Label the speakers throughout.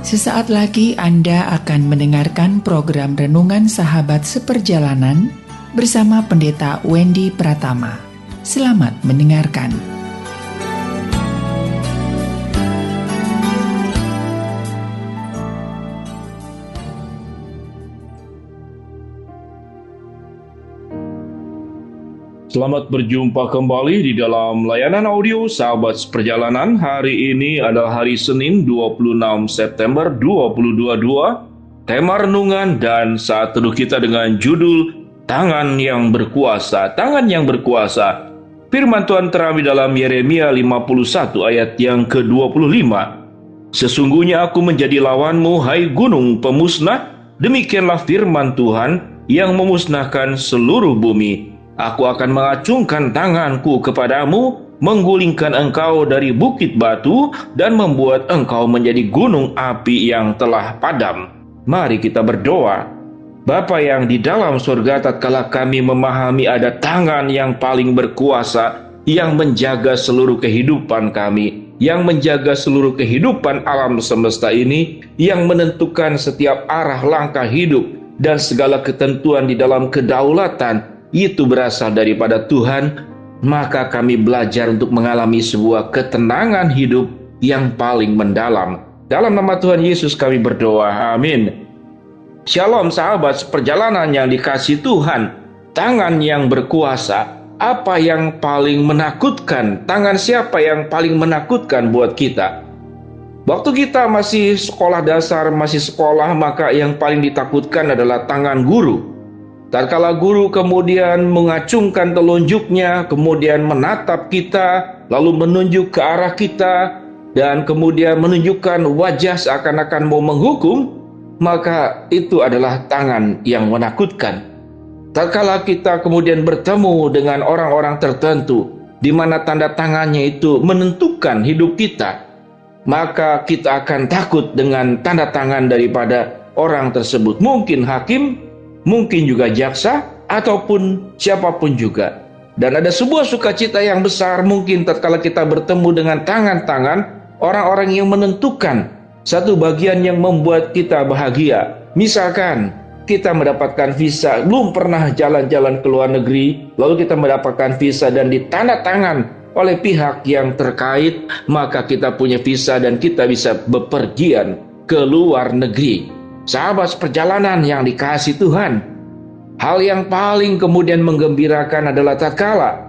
Speaker 1: Sesaat lagi Anda akan mendengarkan program Renungan Sahabat Seperjalanan bersama Pendeta Wendy Pratama. Selamat mendengarkan.
Speaker 2: Selamat berjumpa kembali di dalam layanan audio Sahabat Seperjalanan. Hari ini adalah hari Senin 26 September 2022. Tema renungan dan saat teduh kita dengan judul Tangan yang Berkuasa. Tangan yang Berkuasa. Firman Tuhan terambil dalam Yeremia 51 ayat yang ke-25. Sesungguhnya aku menjadi lawanmu, hai gunung pemusnah. Demikianlah firman Tuhan yang memusnahkan seluruh bumi. Aku akan mengacungkan tanganku kepadamu, menggulingkan engkau dari bukit batu, dan membuat engkau menjadi gunung api yang telah padam. Mari kita berdoa. Bapa yang di dalam surga, tatkala kami memahami ada tangan yang paling berkuasa, yang menjaga seluruh kehidupan kami, yang menjaga seluruh kehidupan alam semesta ini, yang menentukan setiap arah langkah hidup, dan segala ketentuan di dalam kedaulatan, itu berasal daripada Tuhan, maka kami belajar untuk mengalami sebuah ketenangan hidup yang paling mendalam. Dalam nama Tuhan Yesus kami berdoa, amin. Shalom sahabat seperjalanan yang dikasihi Tuhan. Tangan yang berkuasa, apa yang paling menakutkan? Tangan siapa yang paling menakutkan buat kita? Waktu kita masih sekolah dasar, masih sekolah, maka yang paling ditakutkan adalah tangan guru. Tatkala guru kemudian mengacungkan telunjuknya, kemudian menatap kita, lalu menunjuk ke arah kita, dan kemudian menunjukkan wajah seakan-akan mau menghukum, maka itu adalah tangan yang menakutkan. Tatkala kita kemudian bertemu dengan orang-orang tertentu, di mana tanda tangannya itu menentukan hidup kita, maka kita akan takut dengan tanda tangan daripada orang tersebut. Mungkin hakim, mungkin juga jaksa, ataupun siapapun juga. Dan ada sebuah sukacita yang besar mungkin tatkala kita bertemu dengan tangan-tangan orang-orang yang menentukan satu bagian yang membuat kita bahagia. Misalkan kita mendapatkan visa, belum pernah jalan-jalan ke luar negeri, lalu kita mendapatkan visa dan ditandatangan oleh pihak yang terkait, maka kita punya visa dan kita bisa bepergian ke luar negeri. Sahabat seperjalanan yang dikasihi Tuhan, hal yang paling kemudian menggembirakan adalah tatkala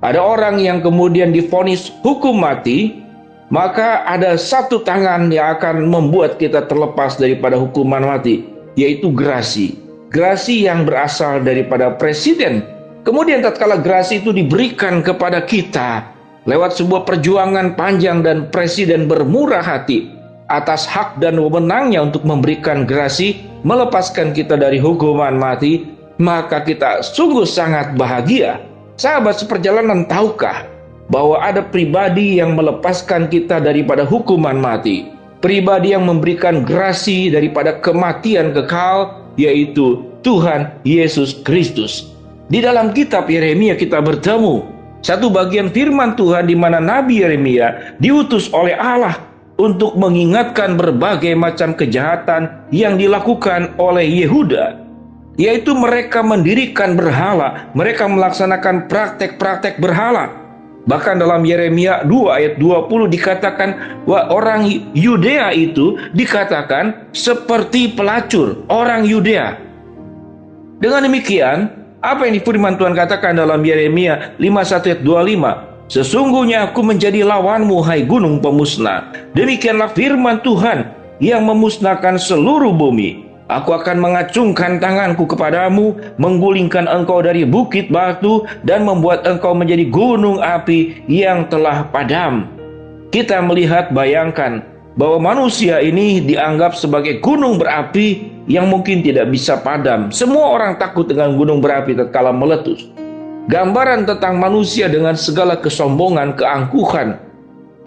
Speaker 2: ada orang yang kemudian divonis hukum mati, maka ada satu tangan yang akan membuat kita terlepas daripada hukuman mati, yaitu grasi. Grasi yang berasal daripada presiden. Kemudian tatkala grasi itu diberikan kepada kita lewat sebuah perjuangan panjang dan presiden bermurah hati atas hak dan wewenangnya untuk memberikan grasi, melepaskan kita dari hukuman mati, maka kita sungguh sangat bahagia. Sahabat seperjalanan, tahukah bahwa ada pribadi yang melepaskan kita daripada hukuman mati, pribadi yang memberikan grasi daripada kematian kekal, yaitu Tuhan Yesus Kristus. Di dalam kitab Yeremia kita bertemu satu bagian firman Tuhan di mana Nabi Yeremia diutus oleh Allah untuk mengingatkan berbagai macam kejahatan yang dilakukan oleh Yehuda, yaitu mereka mendirikan berhala, mereka melaksanakan praktek-praktek berhala. Bahkan dalam Yeremia 2 ayat 20 dikatakan bahwa orang Yudea itu dikatakan seperti pelacur, orang Yudea. Dengan demikian, apa yang firman Tuhan katakan dalam Yeremia 51 ayat 25? Sesungguhnya aku menjadi lawanmu, hai gunung pemusnah. Demikianlah firman Tuhan yang memusnahkan seluruh bumi. Aku akan mengacungkan tanganku kepadamu, menggulingkan engkau dari bukit batu, dan membuat engkau menjadi gunung api yang telah padam. Kita melihat, bayangkan, bahwa manusia ini dianggap sebagai gunung berapi yang mungkin tidak bisa padam. Semua orang takut dengan gunung berapi tatkala meletus. Gambaran tentang manusia dengan segala kesombongan, keangkuhan,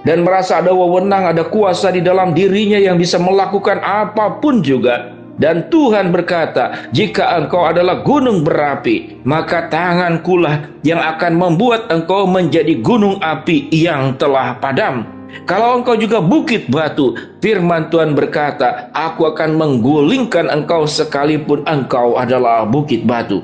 Speaker 2: dan merasa ada wewenang, ada kuasa di dalam dirinya yang bisa melakukan apapun juga. Dan Tuhan berkata, jika engkau adalah gunung berapi, maka tangankulah yang akan membuat engkau menjadi gunung api yang telah padam. Kalau engkau juga bukit batu, firman Tuhan berkata, aku akan menggulingkan engkau sekalipun engkau adalah bukit batu.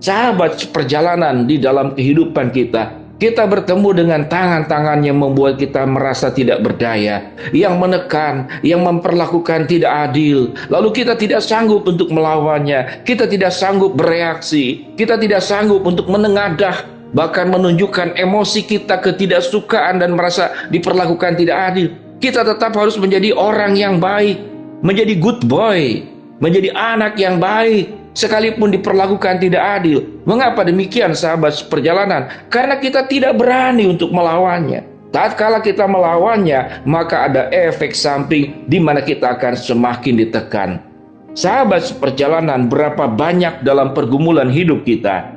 Speaker 2: Sahabat perjalanan di dalam kehidupan kita bertemu dengan tangan-tangan yang membuat kita merasa tidak berdaya, yang menekan, yang memperlakukan tidak adil. Lalu kita tidak sanggup untuk melawannya, kita tidak sanggup bereaksi, kita tidak sanggup untuk menengadah, bahkan menunjukkan emosi kita ketidaksukaan dan merasa diperlakukan tidak adil. Kita tetap harus menjadi orang yang baik, menjadi good boy, menjadi anak yang baik, sekalipun diperlakukan tidak adil. Mengapa demikian, sahabat perjalanan? Karena kita tidak berani untuk melawannya. Tatkala kita melawannya, maka ada efek samping di mana kita akan semakin ditekan. Sahabat perjalanan, berapa banyak dalam pergumulan hidup kita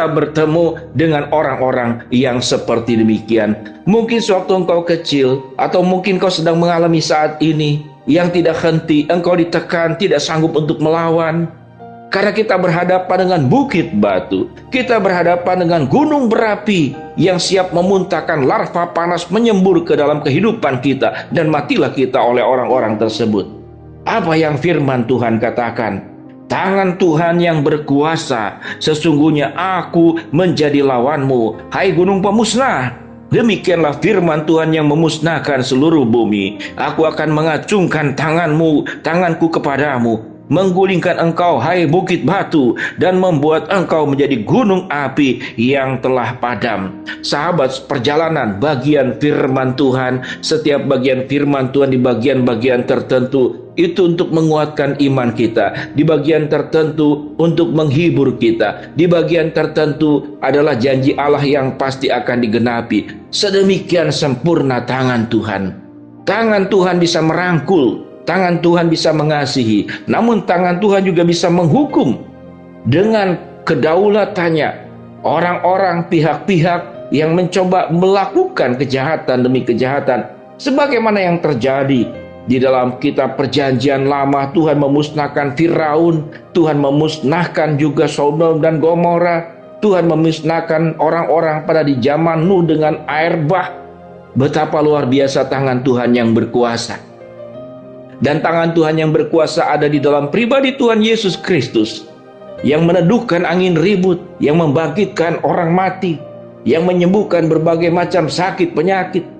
Speaker 2: bertemu dengan orang-orang yang seperti demikian. Mungkin sewaktu engkau kecil, atau mungkin kau sedang mengalami saat ini, yang tidak henti, engkau ditekan, tidak sanggup untuk melawan. Karena kita berhadapan dengan bukit batu, kita berhadapan dengan gunung berapi yang siap memuntahkan larva panas menyembur ke dalam kehidupan kita, dan matilah kita oleh orang-orang tersebut. Apa yang firman Tuhan katakan? Tangan Tuhan yang berkuasa, sesungguhnya aku menjadi lawanmu, hai gunung pemusnah. Demikianlah firman Tuhan yang memusnahkan seluruh bumi. Aku akan mengacungkan tanganku kepadamu, menggulingkan engkau, hai bukit batu, dan membuat engkau menjadi gunung api yang telah padam. Sahabat perjalanan, bagian firman Tuhan, setiap bagian firman Tuhan di bagian-bagian tertentu itu untuk menguatkan iman kita, di bagian tertentu untuk menghibur kita, di bagian tertentu adalah janji Allah yang pasti akan digenapi. Sedemikian sempurna tangan Tuhan. Tangan Tuhan bisa merangkul, tangan Tuhan bisa mengasihi, namun tangan Tuhan juga bisa menghukum. Dengan kedaulatannya, orang-orang, pihak-pihak yang mencoba melakukan kejahatan demi kejahatan, sebagaimana yang terjadi di dalam kitab Perjanjian Lama. Tuhan memusnahkan Firaun, Tuhan memusnahkan juga Sodom dan Gomora, Tuhan memusnahkan orang-orang pada di zaman Nuh dengan air bah. Betapa luar biasa tangan Tuhan yang berkuasa. Dan tangan Tuhan yang berkuasa ada di dalam pribadi Tuhan Yesus Kristus, yang meneduhkan angin ribut, yang membangkitkan orang mati, yang menyembuhkan berbagai macam sakit penyakit.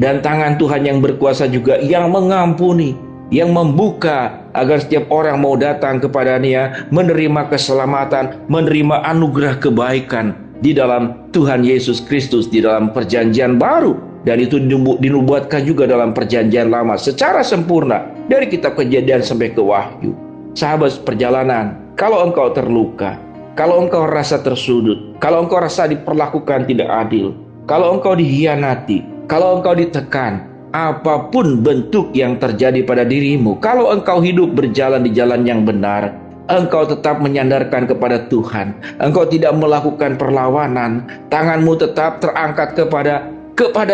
Speaker 2: Dan tangan Tuhan yang berkuasa juga yang mengampuni, yang membuka agar setiap orang mau datang kepadanya, menerima keselamatan, menerima anugerah kebaikan di dalam Tuhan Yesus Kristus, di dalam perjanjian baru. Dan itu dinubuatkan juga dalam perjanjian lama secara sempurna, dari kitab Kejadian sampai ke Wahyu. Sahabat perjalanan, kalau engkau terluka, kalau engkau rasa tersudut, kalau engkau rasa diperlakukan tidak adil, kalau engkau dihianati, kalau engkau ditekan, apapun bentuk yang terjadi pada dirimu, kalau engkau hidup berjalan di jalan yang benar, engkau tetap menyandarkan kepada Tuhan, engkau tidak melakukan perlawanan, tanganmu tetap terangkat kepada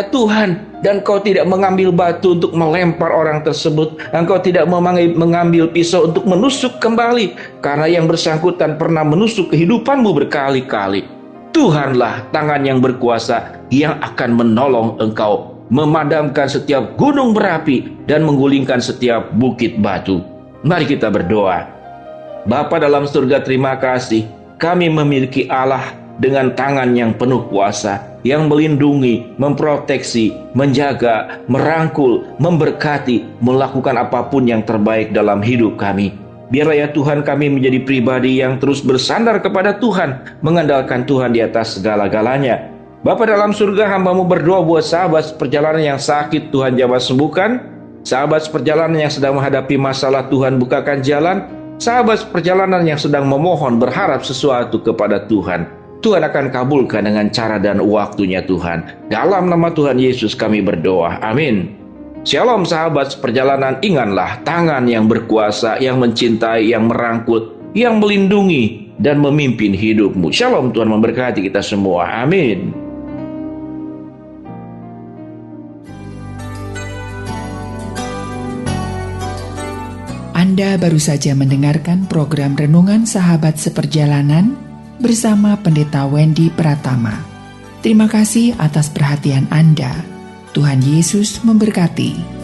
Speaker 2: Tuhan, dan kau tidak mengambil batu untuk melempar orang tersebut, engkau tidak mengambil pisau untuk menusuk kembali, karena yang bersangkutan pernah menusuk kehidupanmu berkali-kali. Tuhanlah tangan yang berkuasa yang akan menolong engkau memadamkan setiap gunung berapi dan menggulingkan setiap bukit batu. Mari kita berdoa. Bapa dalam surga, terima kasih kami memiliki Allah dengan tangan yang penuh kuasa, yang melindungi, memproteksi, menjaga, merangkul, memberkati, melakukan apapun yang terbaik dalam hidup kami. Biarlah ya Tuhan, kami menjadi pribadi yang terus bersandar kepada Tuhan, mengandalkan Tuhan di atas segala-galanya. Bapa dalam surga, hamba-Mu berdoa buat sahabat perjalanan yang sakit, Tuhan jamah sembuhkan. Sahabat perjalanan yang sedang menghadapi masalah, Tuhan bukakan jalan. Sahabat perjalanan yang sedang memohon, berharap sesuatu kepada Tuhan, Tuhan akan kabulkan dengan cara dan waktunya Tuhan. Dalam nama Tuhan Yesus kami berdoa, amin. Shalom sahabat perjalanan, ingatlah tangan yang berkuasa, yang mencintai, yang merangkul, yang melindungi dan memimpin hidupmu. Shalom, Tuhan memberkati kita semua, amin.
Speaker 1: Anda baru saja mendengarkan program Renungan Sahabat Seperjalanan bersama Pendeta Wendy Pratama. Terima kasih atas perhatian Anda. Tuhan Yesus memberkati.